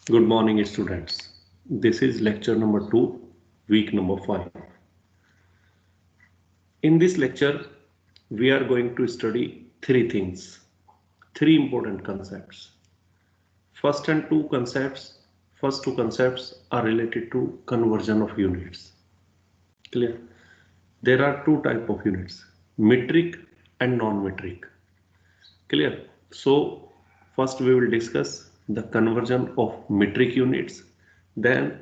Good morning, students. This is lecture number 2, week number 5. In this lecture, we are going to study three things, three important concepts. First and two concepts, first two concepts are related to conversion of units. Clear? There are two type of units, metric and non-metric. Clear? So, first we will discuss the conversion of metric units. Then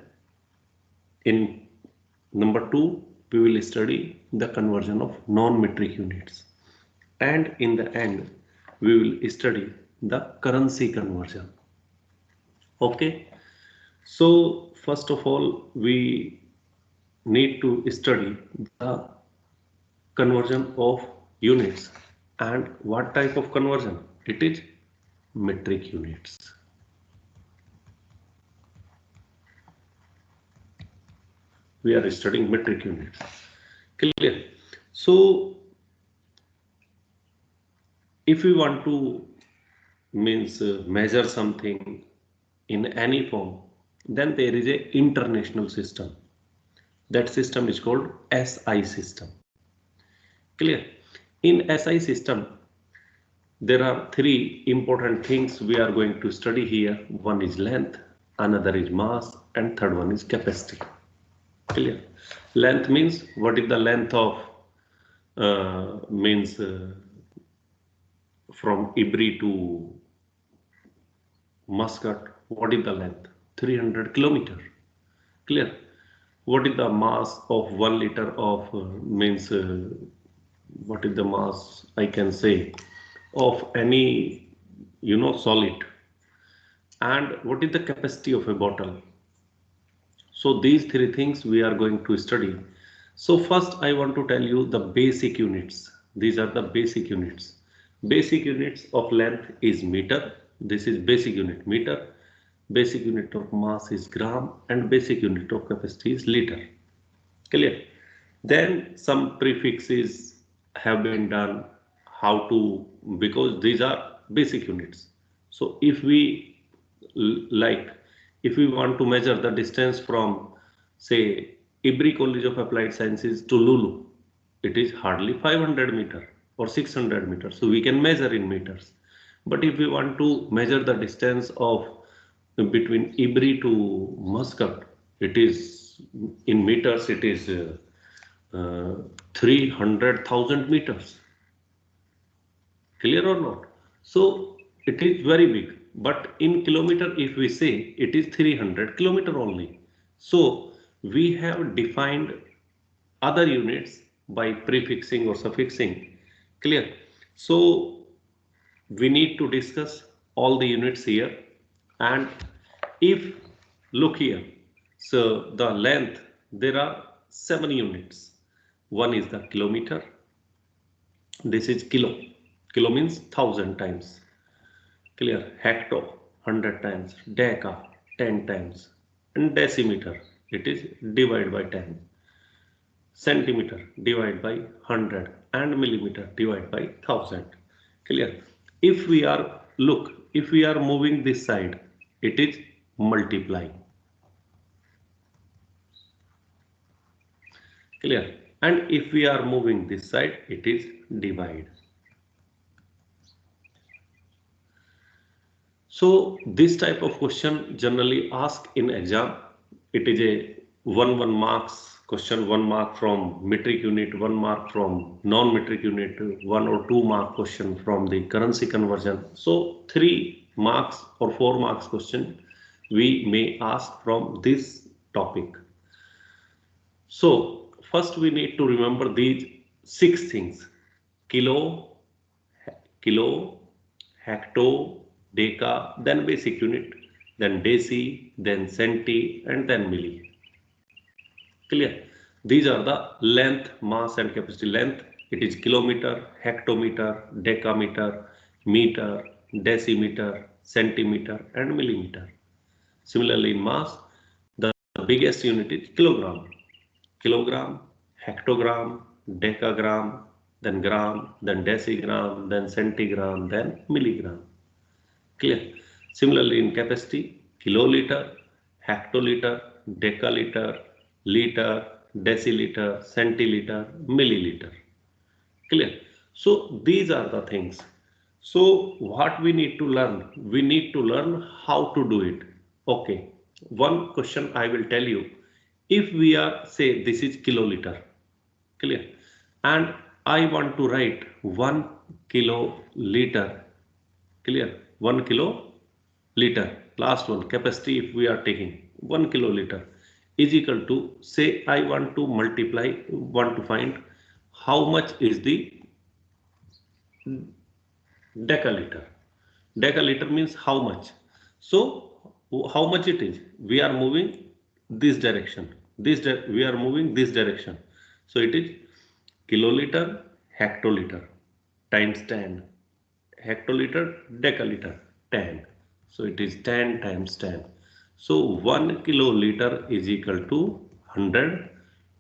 in number 2, we will study the conversion of non-metric units. And in the end, we will study the currency conversion. Okay. So first of all, we need to study the conversion of units. And what type of conversion? It is metric units. We are studying metric units. Clear? So if we want to measure something in any form, then there is a international system. That system is called SI system. Clear? In SI system, there are three important things we are going to study here. One is length, another is mass, and third one is capacity. Clear? Length means what is the length of from Ibri to Muscat, what is the length? 300 kilometer. Clear? What is the mass of 1 liter of what is the mass I can say of any solid, and what is the capacity of a bottle? So these three things we are going to study. So first I want to tell you the basic units. These are the basic units. Basic units of length is meter. This is basic unit meter. Basic unit of mass is gram, and basic unit of capacity is liter. Clear? Then some prefixes have been done how to, because these are basic units. So if we if we want to measure the distance from say Ibri College of Applied Sciences to Lulu, it is hardly 500 meter or 600 meters. So we can measure in meters. But if we want to measure the distance of between Ibri to Muscat, it is in meters, it is 300,000 meters. Clear or not? So it is very big. But in kilometer, if we say it is 300 kilometer only. So we have defined other units by prefixing or suffixing. Clear? So we need to discuss all the units here. And if look here, so the length, there are 7 units. One is the kilometer. This is kilo. Kilo means 1000 times. Clear? Hecto, 100 times. Deca, 10 times. And decimeter, it is divided by 10. Centimeter, divided by 100. And millimeter, divided by 1000. Clear? If we are, look, if we are moving this side, it is multiplying. Clear? And if we are moving this side, it is divide. So this type of question generally asked in exam. It is a 1 marks question, 1 mark from metric unit, 1 mark from non-metric unit, 1 or 2 mark question from the currency conversion. So 3 marks or 4 marks question we may ask from this topic. So first we need to remember these 6 things: kilo, hecto, deca, then basic unit, then deci, then centi, and then milli. Clear? These are the length, mass, and capacity. Length, it is kilometer, hectometer, decameter, meter, decimeter, centimeter, and millimeter. Similarly, in mass, the biggest unit is kilogram. Kilogram, hectogram, decagram, then gram, then decigram, then centigram, then milligram. Clear? Similarly, in capacity, kiloliter, hectoliter, decaliter, liter, deciliter, centiliter, milliliter. Clear? So these are the things. So what we need to learn? We need to learn how to do it. Okay. One question I will tell you. If we are, say, this is kiloliter, clear? And I want to write 1 kiloliter, clear? 1 kiloliter, last one, capacity if we are taking 1 kiloliter is equal to, say, I want to multiply, want to find how much is the decaliter. Decaliter means how much. So how much it is? We are moving this direction. We are moving this direction. So it is kiloliter, hectoliter times 10. Hectoliter, decaliter, 10. So it is 10 times 10. So 1 kiloliter is equal to 100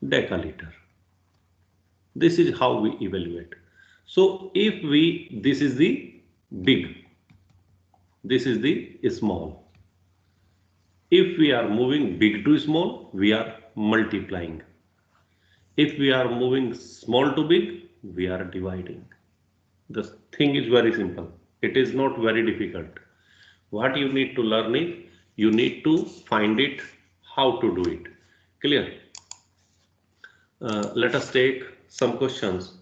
decaliter. This is how we evaluate. So if we, this is the big, this is the small. If we are moving big to small, we are multiplying. If we are moving small to big, we are dividing. The thing is very simple. It is not very difficult. What you need to learn is, you need to find it, how to do it. Clear? Let us take some questions.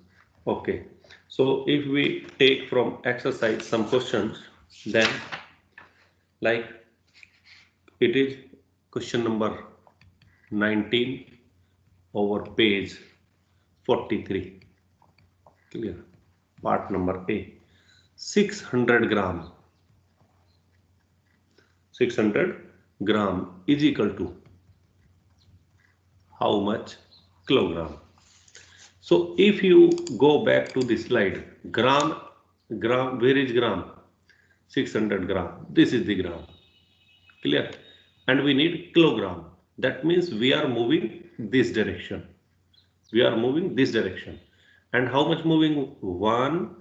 Okay. So if we take from exercise some questions, then like it is question number 19 over page 43. Clear? Part number A. 600 gram. 600 gram is equal to how much kilogram? So if you go back to this slide, gram, where is gram? 600 gram. This is the gram. Clear? And we need kilogram. That means we are moving this direction. We are moving this direction. And how much moving? 1,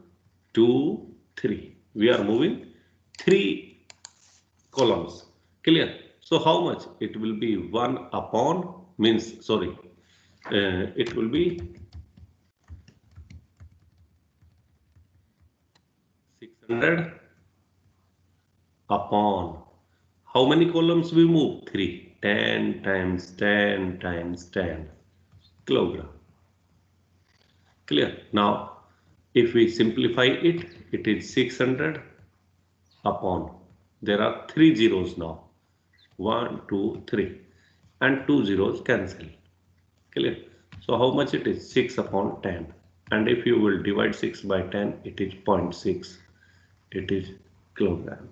2, 3. We are moving 3 columns. Clear? So how much? It will be 1 upon, means, sorry, it will be 600 upon, how many columns we move? 3. 10 times 10 times 10 kilogram. Clear? Now, if we simplify it, it is 600 upon. There are 3 zeros now. 1, 2, 3. And 2 zeros cancel. Clear? So how much it is? 6 upon 10. And if you will divide 6 by 10, it is 0.6. It is kilogram.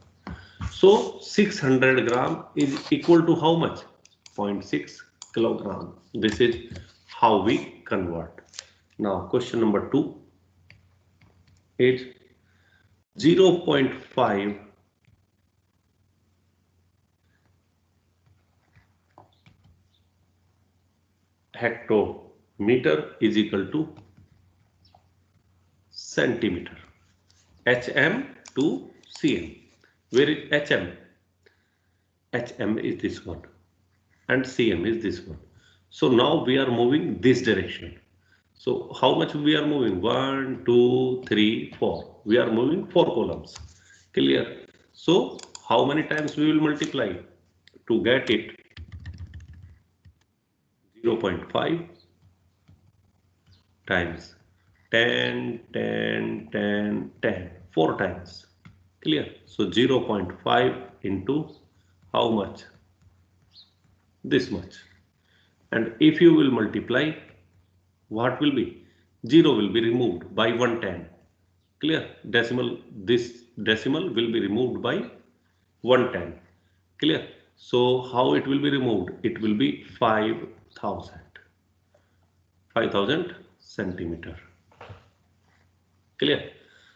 So 600 gram is equal to how much? 0.6 kilogram. This is how we convert. Now question number 2 is 0.5 hectometer is equal to centimeter. HM to CM. Where is HM? HM is this one and CM is this one. So now we are moving this direction. So how much we are moving? 1, 2, 3, 4. We are moving 4 columns. Clear? So how many times we will multiply to get it? 0.5 times 10, 10, 10, 10. 4 times. Clear? So 0.5 into how much? This much. And if you will multiply, what will be? 0 will be removed by 110. Clear? Decimal, this decimal will be removed by 110. Clear? So how it will be removed? It will be 5,000. 5,000 centimeter. Clear?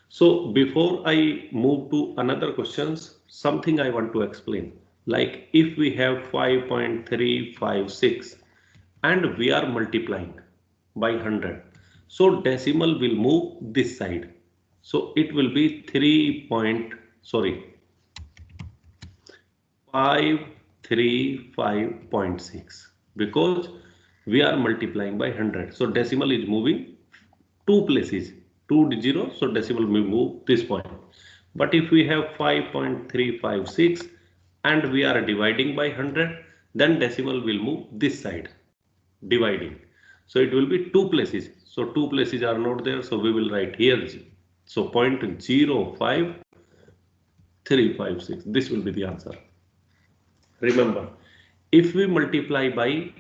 So before I move to another questions, something I want to explain. Like if we have 5.356 and we are multiplying by 100. So decimal will move this side. So it will be 3. Sorry. 535.6 because we are multiplying by 100. So decimal is moving two places, 2 0, so decimal will move this point. But if we have 5.356 and we are dividing by 100, then decimal will move this side, dividing. So it will be two places. So two places are not there, so we will write here. So 0.05356, this will be the answer. Remember, if we multiply by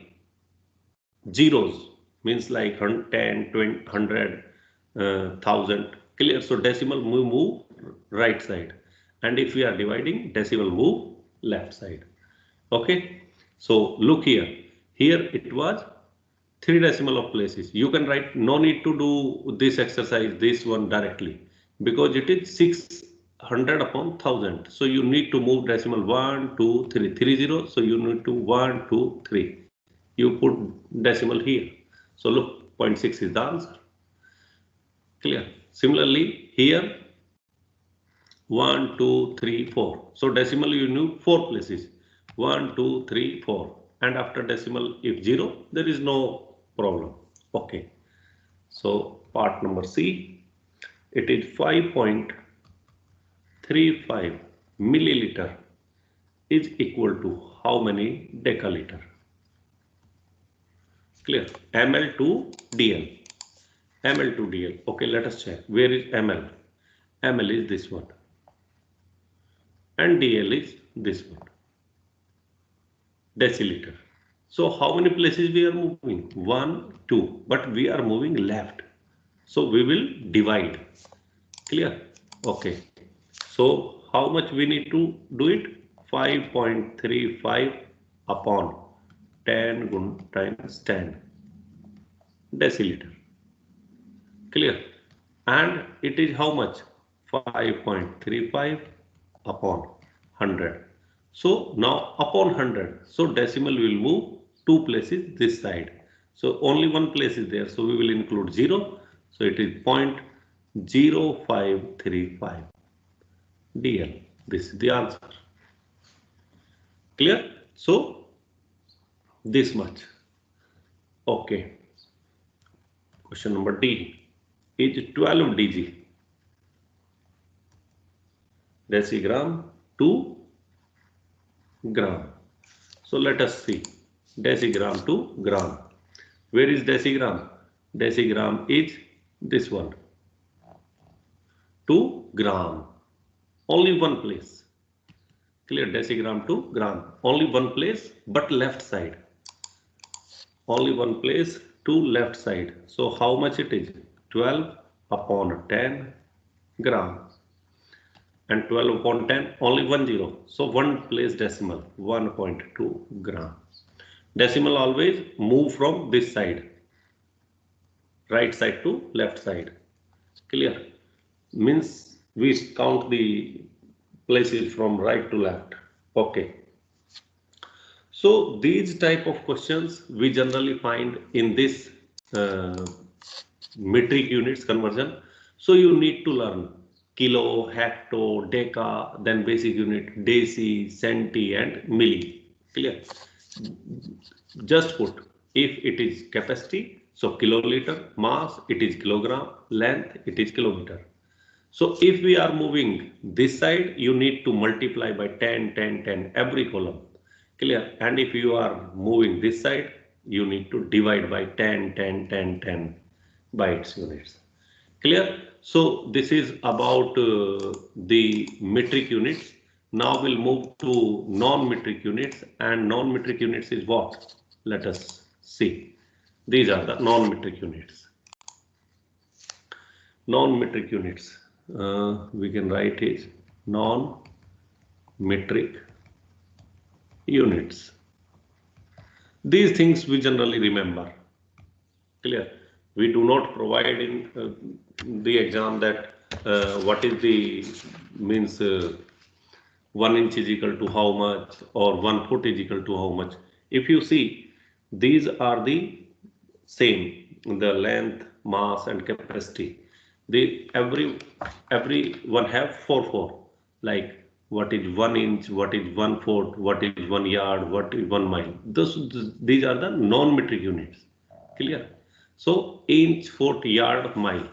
zeros, means like 10, 20, 100, 1000, clear? So decimal move right side. And if we are dividing, decimal move left side. Okay? So look here. Here it was 3 decimal of places. You can write, no need to do this exercise, this one directly, because it is 600 upon 1000. So you need to move decimal 1, 2, 3, 30. So you need to 1, 2, 3. You put decimal here. So look, 0.6 is the answer. Clear? Similarly, here 1, 2, 3, 4. So decimal you need 4 places. 1, 2, 3, 4. And after decimal, if 0, there is no problem. Okay. So part number C, it is 5.35 milliliter is equal to how many decaliter? Clear? ml to dl. ml to dl. Okay, let us check. Where is ml? ml is this one. And dl is this one. Deciliter. So how many places we are moving? 1, 2. But we are moving left. So we will divide. Clear? Okay. So how much we need to do it? 5.35 upon 10 times 10 deciliter. Clear? And it is how much? 5.35 upon 100. So now upon 100. So decimal will move two places this side. So only one place is there. So we will include 0. So it is 0.0535 DL. This is the answer. Clear? So this much. Okay. Question number D. Is 12 dg decigram to gram. So let us see decigram to gram. Where is decigram? Decigram is this one. To gram. Only one place. Clear? Decigram to gram. Only one place, but left side. Only one place to left side. So how much it is? 12 upon 10 gram. And 12 upon 10, only 1 0. So one place decimal, 1.2 gram. Decimal always move from this side, right side to left side. Clear? Means we count the places from right to left. Okay. So these type of questions we generally find in this metric units conversion. So you need to learn kilo, hecto, deca, then basic unit, deci, centi and milli. Clear? Just put, if it is capacity, so kiloliter, mass, it is kilogram, length, it is kilometer. So if we are moving this side, you need to multiply by 10, 10, 10, every column. Clear? And if you are moving this side, you need to divide by 10, 10, 10, 10 by its units. Clear? So this is about the metric units. Now we'll move to non-metric units, and non-metric units is what? Let us see. These are the non-metric units. Non-metric units. We can write it non-metric units. These things we generally remember. Clear? We do not provide in the exam that what is the means 1 inch is equal to how much or 1 foot is equal to how much. If you see, these are the same, the length, mass and capacity. Every one have 4 4, like what is 1 inch, what is 1 foot, what is 1 yard, what is 1 mile. These are the non-metric units. Clear? So inch, foot, yard, mile.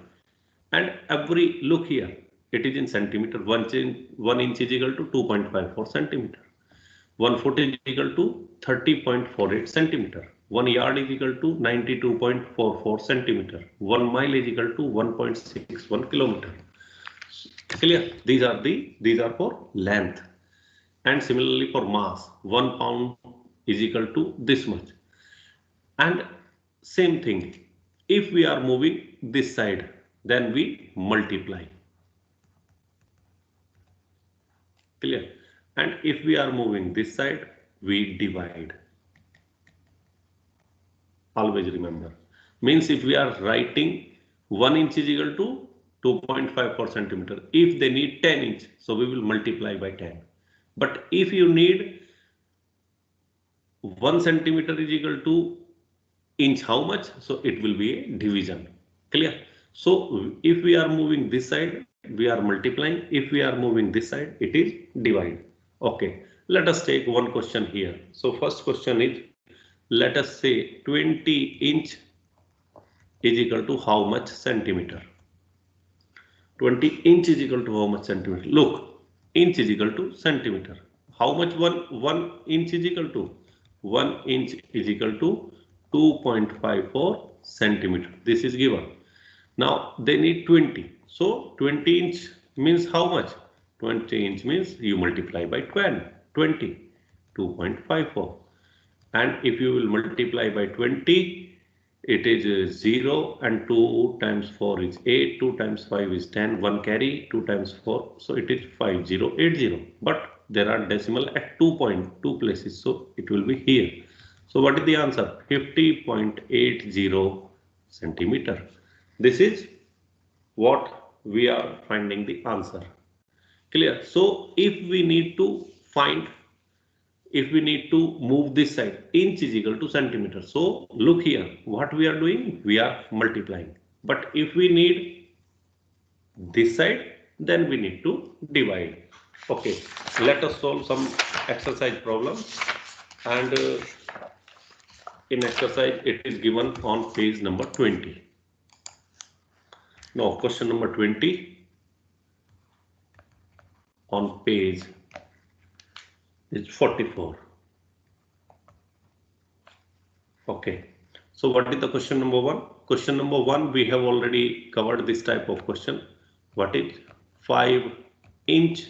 And every, look here, it is in centimeter. 1 inch is equal to 2.54 centimeter. 1 foot is equal to 30.48 centimeter. 1 yard is equal to 92.44 centimeter. 1 mile is equal to 1.61 kilometer. Clear? These are for length. And similarly for mass, 1 pound is equal to this much. And same thing, if we are moving this side, then we multiply. Clear? And if we are moving this side, we divide. Always remember. Means if we are writing 1 inch is equal to 2.54 centimeter. If they need 10 inch, so we will multiply by 10. But if you need 1 centimeter is equal to inch, how much? So it will be a division. Clear? So if we are moving this side, we are multiplying. If we are moving this side, it is divide. Okay. Let us take one question here. So first question is, let us say 20 inch is equal to how much centimeter? 20 inch is equal to how much centimeter? Look, inch is equal to centimeter. How much one inch is equal to? 1 inch is equal to 2.54 centimeter. This is given. Now they need 20. So 20 inch means how much? 20 inch means you multiply by 20, 2.54. And if you will multiply by 20, it is 0 and 2 times 4 is 8, 2 times 5 is 10, 1 carry, 2 times 4, so it is 5080. But there are decimal at 2.2 places, so it will be here. So what is the answer? 50.80 centimeter. This is what we are finding the answer. Clear? So if we need to move this side, inch is equal to centimeter. So look here, what we are doing, we are multiplying. But if we need this side, then we need to divide. Okay, let us solve some exercise problems. And in exercise, it is given on page number 20. Now, question number 20 on page is 44. Okay, so what is the question number 1? Question number 1, we have already covered this type of question. What is 5 inch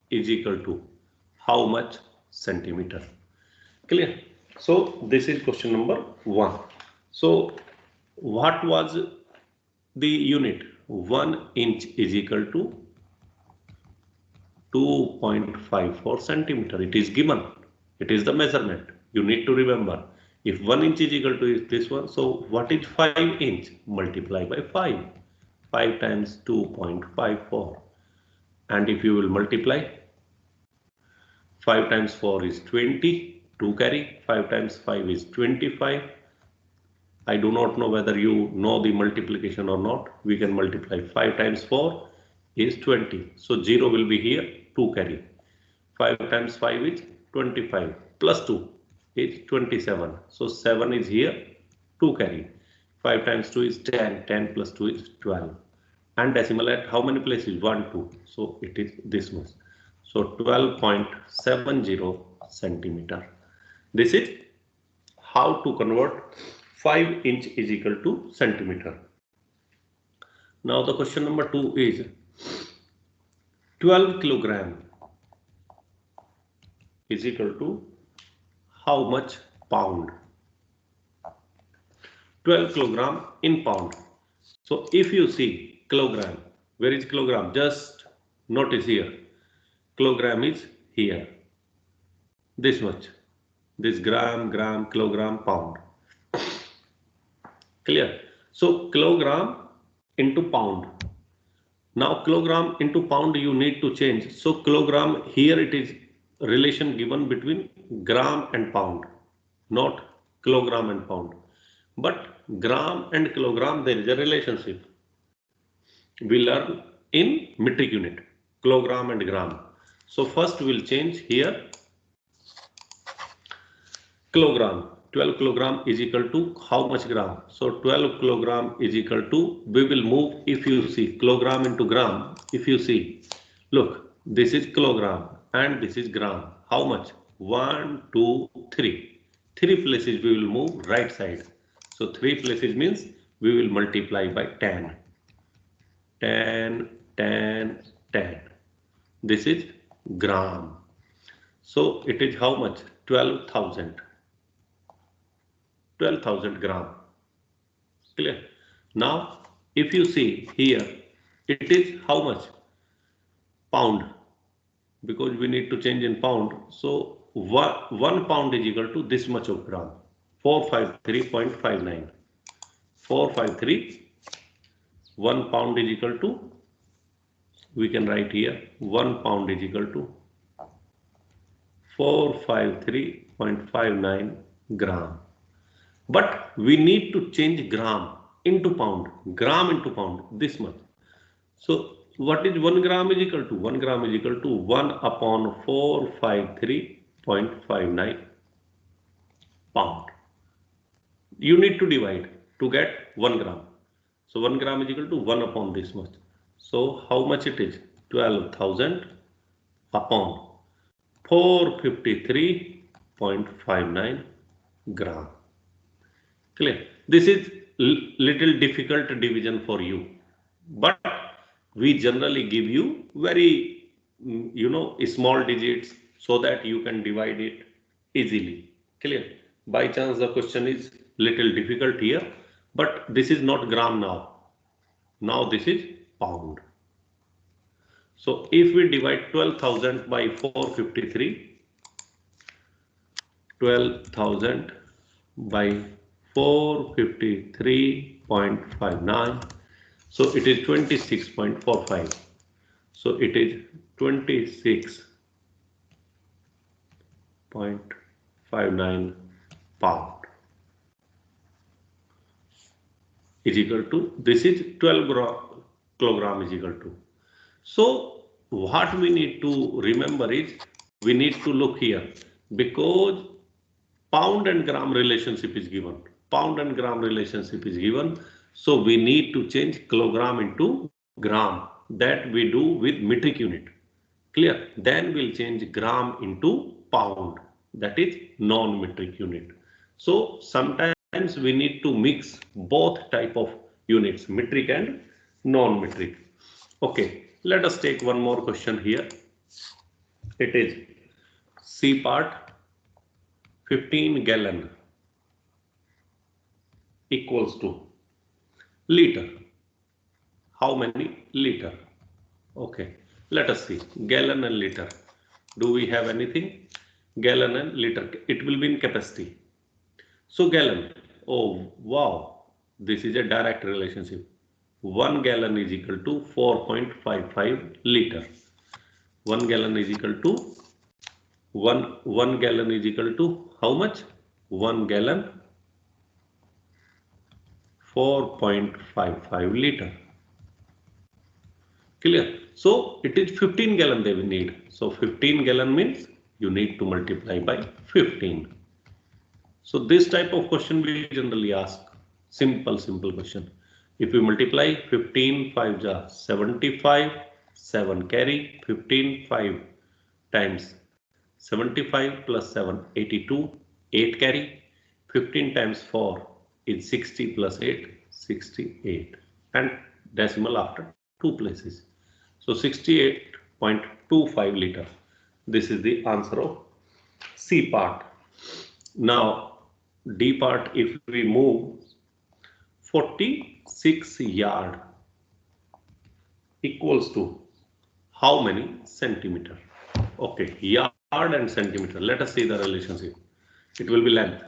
is equal to how much centimeter? Clear? So this is question number 1. So what was the unit? 1 inch is equal to 2.54 centimeter. It is given. It is the measurement. You need to remember. If 1 inch is equal to this one, so what is 5 inch? Multiply by 5. 5 times 2.54. And if you will multiply, 5 times 4 is 20. 2 carry. 5 times 5 is 25. I do not know whether you know the multiplication or not. We can multiply 5 times 4 is 20. So 0 will be here, 2 carry. 5 times 5 is 25 plus 2 is 27. So 7 is here, 2 carry. 5 times 2 is 10, 10 plus 2 is 12. And decimal at how many places? 1, 2. So it is this much. So 12.70 centimeter. This is how to convert 5 inch is equal to centimeter. Now the question number 2 is 12 kilogram is equal to how much pound? 12 kilogram in pound. So if you see kilogram, where is kilogram? Just notice here. Kilogram is here. This much. This gram, kilogram, pound. Clear? So kilogram into pound. Now kilogram into pound you need to change. So kilogram, here it is relation given between gram and pound, not kilogram and pound. But gram and kilogram, there is a relationship. We learn in metric unit, kilogram and gram. So first we'll change here kilogram. 12 kilogram is equal to how much gram? So 12 kilogram is equal to, we will move, if you see kilogram into gram, if you see, look, this is kilogram and this is gram. How much? 1, 2, 3. 3 places we will move right side. So 3 places means we will multiply by 10. 10, 10, 10. This is gram. So it is how much? 12,000. 12,000 gram. Clear? Now, if you see here, it is how much? Pound. Because we need to change in pound. So 1 pound is equal to this much of gram. 453.59. 453. 1 pound is equal to, we can write here, 1 pound is equal to 453.59 gram. But we need to change gram into pound, this much. So what is 1 gram is equal to? 1 gram is equal to 1 upon 453.59 pound. You need to divide to get 1 gram. So 1 gram is equal to 1 upon this much. So how much it is? 12,000 upon 453.59 gram. Clear? This is little difficult division for you, but we generally give you very small digits so that you can divide it easily. Clear? By chance the question is little difficult here, but this is not gram now. Now this is pound. So if we divide 12,000 by 453, 12,000 by 453.59, so it is 26.45. So it is 26.59 pound is equal to, this is 12 kilogram is equal to. So what we need to remember is, we need to look here, because pound and gram relationship is given. Pound and gram relationship is given. So we need to change kilogram into gram. That we do with metric unit. Clear? Then we'll change gram into pound. That is non-metric unit. So sometimes we need to mix both type of units, metric and non-metric. Okay, let us take one more question here. It is C part. 15 gallon equals to liter. How many liter? Okay, let us see. Gallon and liter. Do we have anything? Gallon and liter. It will be in capacity. So gallon. Oh wow, this is a direct relationship. 1 gallon is equal to 4.55 liter. 1 gallon is equal to 1 gallon is equal to how much? 1 gallon 4.55 liter. Clear? So it is 15 gallon they will need. So 15 gallon means you need to multiply by 15. So this type of question we generally ask. Simple question. If we multiply 15 5 ja 75, 7 carry, 15 5 times 75 plus 7 82, 8 carry, 15 times 4 is 60 plus 8 68, and decimal after 2 places. So 68.25 liter. This is the answer of C part. Now D part, if we move 46 yard equals to how many centimeter? Okay, yard and centimeter. Let us see the relationship. It will be length.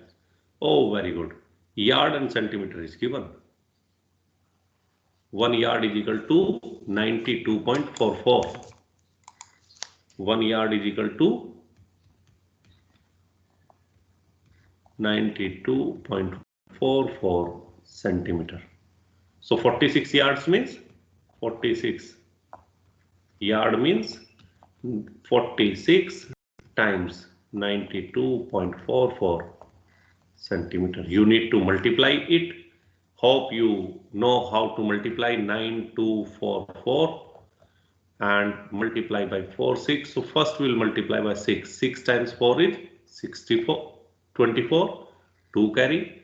Oh, very good. Yard and centimeter is given. 1 yard is equal to 92.44. 1 yard is equal to 92.44 centimeter. So 46 yards means 46 yard means 46 times 92.44 centimeter. You need to multiply it. Hope you know how to multiply 9244 and multiply by 46. So first we'll multiply by 6. 6 times 4 is 64, 24, 2 carry.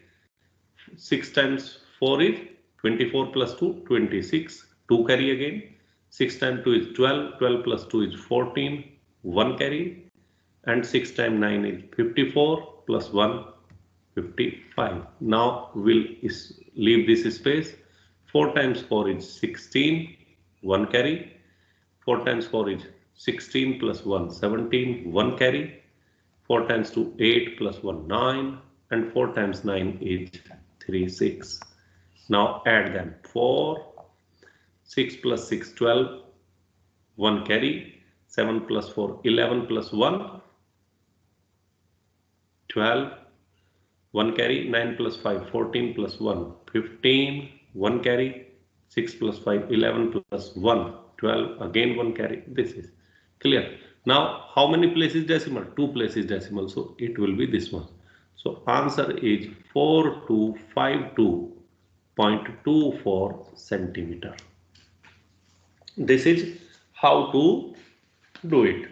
6 times 4 is 24 plus 2, 26, 2 carry again. 6 times 2 is 12, 12 plus 2 is 14, 1 carry. And 6 times 9 is 54 plus 1, 55. Now we'll leave this space. 4 times 4 is 16, 1 carry. 4 times 4 is 16 plus 1, 17, 1 carry. 4 times 2, 8 plus 1, 9. And 4 times 9 is 3, 6. Now add them. 4, 6 plus 6, 12, 1 carry. 7 plus 4, 11 plus 1, 12, 1 carry. 9 plus 5, 14 plus 1, 15, 1 carry. 6 plus 5, 11 plus 1, 12, again 1 carry. This is clear. Now how many places decimal? 2 places decimal, so it will be this one. So answer is 4252.24 centimeter. This is how to do it.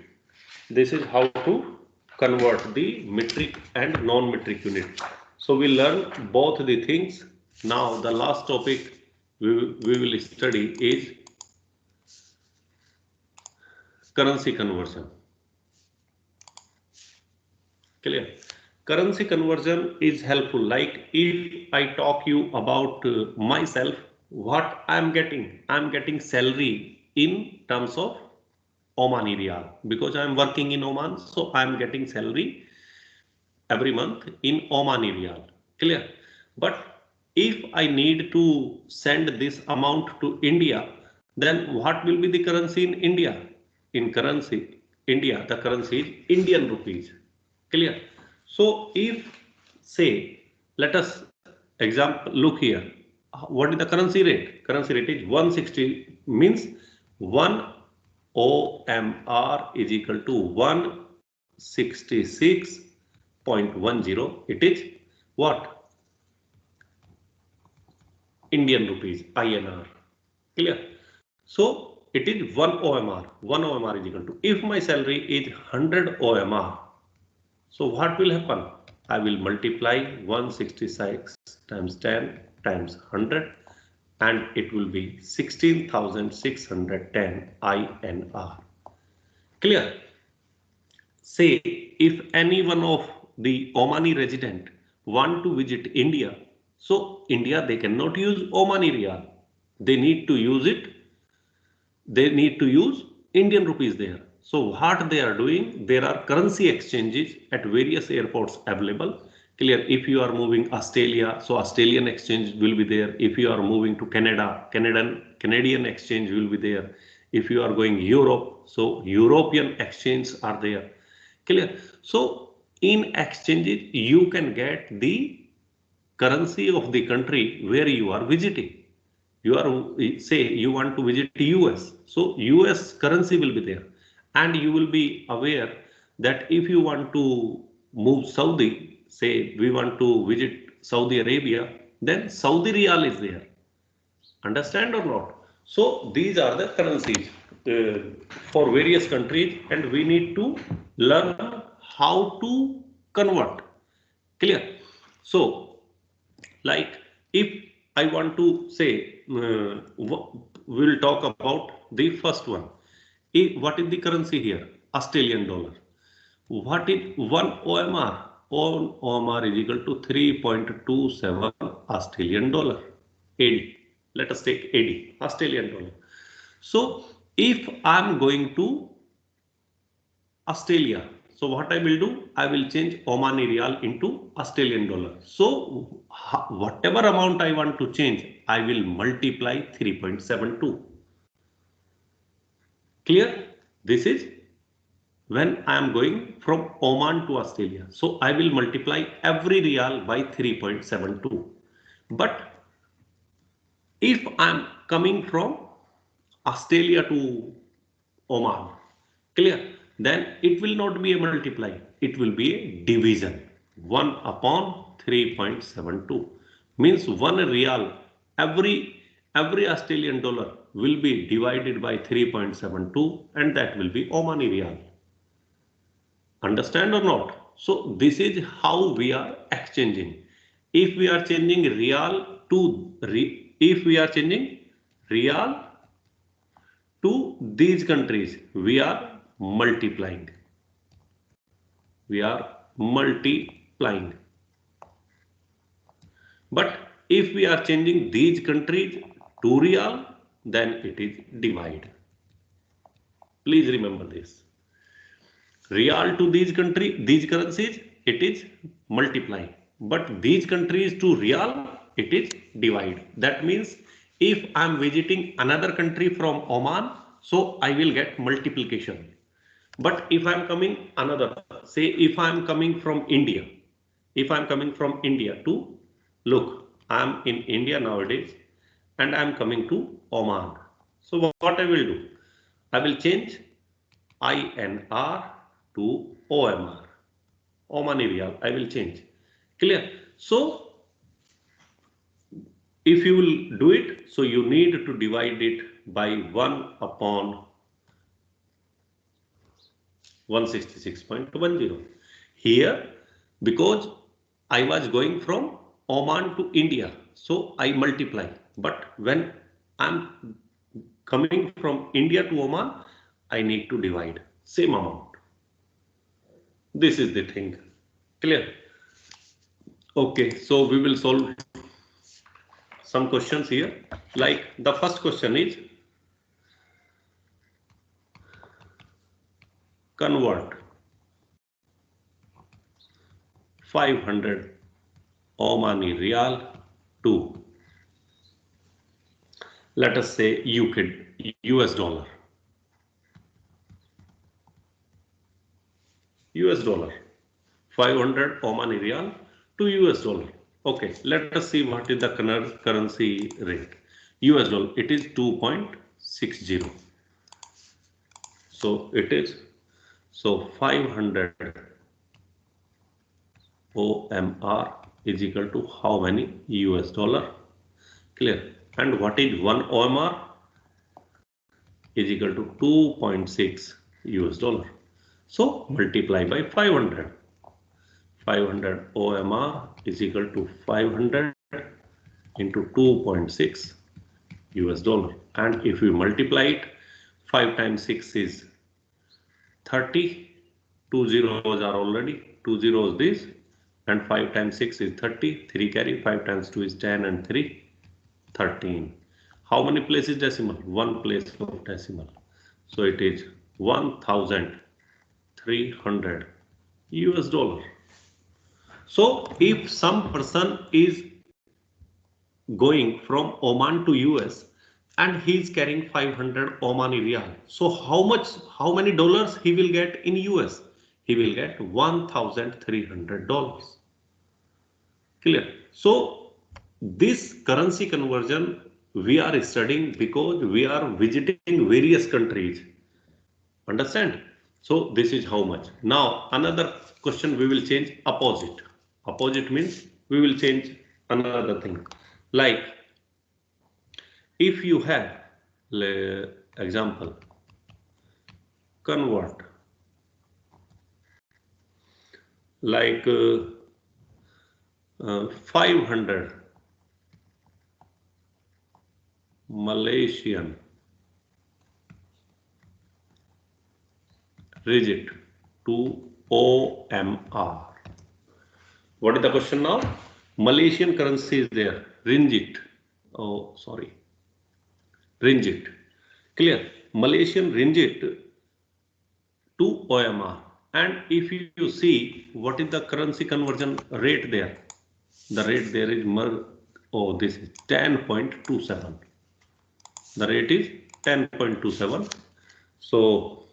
This is how to convert the metric and non-metric unit. So we learn both the things. Now the last topic we will study is currency conversion. Clear? Currency conversion is helpful. Like if I talk you about myself, what I'm getting salary in terms of Omani Riyal because I'm working in Oman, so I'm getting salary every month in Omani Riyal. Clear? But if I need to send this amount to India, then what will be the currency in India? In currency, India, the currency is Indian rupees. Clear? So if say, let us example look here. What is the currency rate? Currency rate is 160 means 1 OMR is equal to 166.10. It is what? Indian rupees, INR. Clear? So it is 1 OMR. 1 OMR is equal to, if my salary is 100 OMR, so what will happen? I will multiply 166 times 10 times 100 and it will be 16,610 INR. Clear? Say if any one of the Omani resident want to visit India, so India they cannot use Omani Riyal. They need to use it. They need to use Indian rupees there. So what they are doing, there are currency exchanges at various airports available. Clear? If you are moving Australia, so Australian exchange will be there. If you are moving to Canada, Canadian exchange will be there. If you are going Europe, so European exchanges are there. Clear? So in exchanges, you can get the currency of the country where you are visiting. You are say you want to visit US, so US currency will be there, and you will be aware that if you want to move Saudi, say we want to visit Saudi Arabia, then Saudi Riyal is there. Understand or not? So these are the currencies for various countries, and we need to learn how to convert. Clear? So like if I want to say, we'll talk about the first one. What is the currency here? Australian dollar. What is 1 OMR? 1 OMR is equal to 3.27 Australian dollar. AD. Let us take AD, Australian dollar. So if I'm going to Australia, so what I will do, I will change Omani Riyal into Australian dollar. So whatever amount I want to change, I will multiply 3.72. Clear? This is when I am going from Oman to Australia. So I will multiply every Riyal by 3.72. But if I am coming from Australia to Oman, Clear? Then it will not be a multiply, it will be a division. 1 upon 3.72 means 1 real, every Australian dollar will be divided by 3.72, and that will be Omani Riyal. Understand or not? So this is how we are exchanging. If we are changing Riyal to if we are changing Riyal to these countries, we are multiplying. We are multiplying. But if we are changing these countries to Riyal, then it is divide. Please remember this. Riyal to these currencies, it is multiply. But these countries to Riyal, it is divide. That means if I am visiting another country from Oman, so I will get multiplication. But if I am coming another, say if I am coming from India, if I am coming from India to, look, I am in India nowadays and I am coming to Oman. So what I will do? I will change INR to OMR. Omani Riyal, I will change. Clear? So if you will do it, so you need to divide it by 1 upon 166.10. Here, because I was going from Oman to India, so I multiply. But when I'm coming from India to Oman, I need to divide same amount. This is the thing. Clear? Okay, so we will solve some questions here. Like the first question is, convert 500 Omani Riyal to, let us say, US dollar. US dollar. 500 Omani Riyal to US dollar. Okay, let us see what is the currency rate. US dollar, it is 2.60. So it is, so 500 OMR is equal to how many US dollar? Clear? And what is 1 OMR? Is equal to 2.6 US dollar. So multiply by 500. 500 OMR is equal to 500 into 2.6 US dollar. And if we multiply it, 5 times 6 is 30. 2 zeros are already, 2 zeros this, and 5 times 6 is 30. 3 carry, 5 times 2 is 10, and 3, 13. How many places decimal? 1 place of decimal. So it is 1,300 US dollar. So if some person is going from Oman to US and he is carrying 500 Omani Riyal, so how many dollars he will get in US? He will get $1,300. Clear? So this currency conversion we are studying because we are visiting various countries. Understand? So this is how much. Now another question, we will change opposite. Opposite means we will change another thing. Like if you have example, convert like 500 Malaysian ringgit to OMR. What is the question now? Malaysian currency is there, ringgit. Oh, sorry, ringgit. Clear? Malaysian ringgit to OMR. And if you see what is the currency conversion rate there, the rate there is this is 10.27. The rate is 10.27. So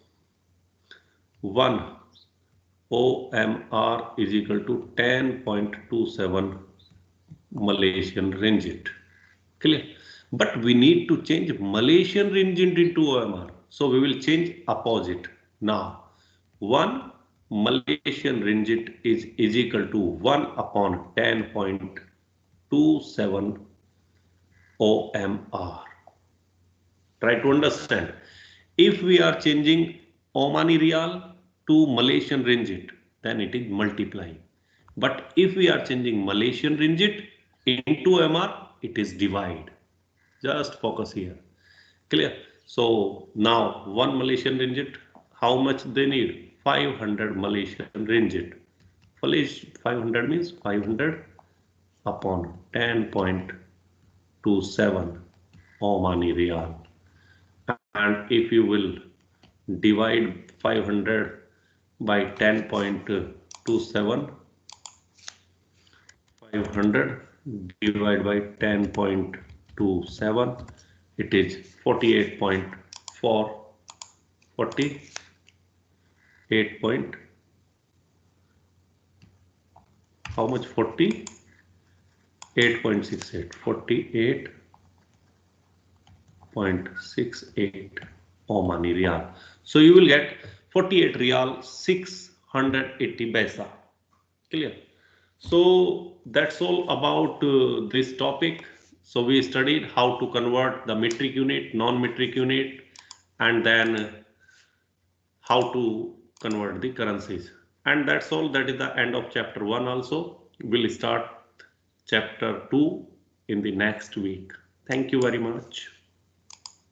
1 OMR is equal to 10.27 Malaysian ringgit. Clear? But we need to change Malaysian ringgit into OMR. So we will change opposite. Now, 1 Malaysian ringgit is equal to 1 upon 10.27 OMR. Try to understand. If we are changing Omani Rial to Malaysian Ringgit, then it is multiplying. But if we are changing Malaysian Ringgit into MR, it is divide. Just focus here. Clear? So now 1 Malaysian Ringgit, how much they need? 500 Malaysian Ringgit. 500 means 500 upon 10.27 Omani Rial. And if you will divide 500 by 10.27, 500 divided by 10.27, it is 48.4, 48 point, how much? 48.68, 48.68 Omani Rial. So you will get 48 Rial 680 paisa. Clear? So that's all about this topic. So we studied how to convert the metric unit, non-metric unit, and then how to convert the currencies. And that's all. That is the end of chapter 1 also. We'll start chapter 2 in the next week. Thank you very much.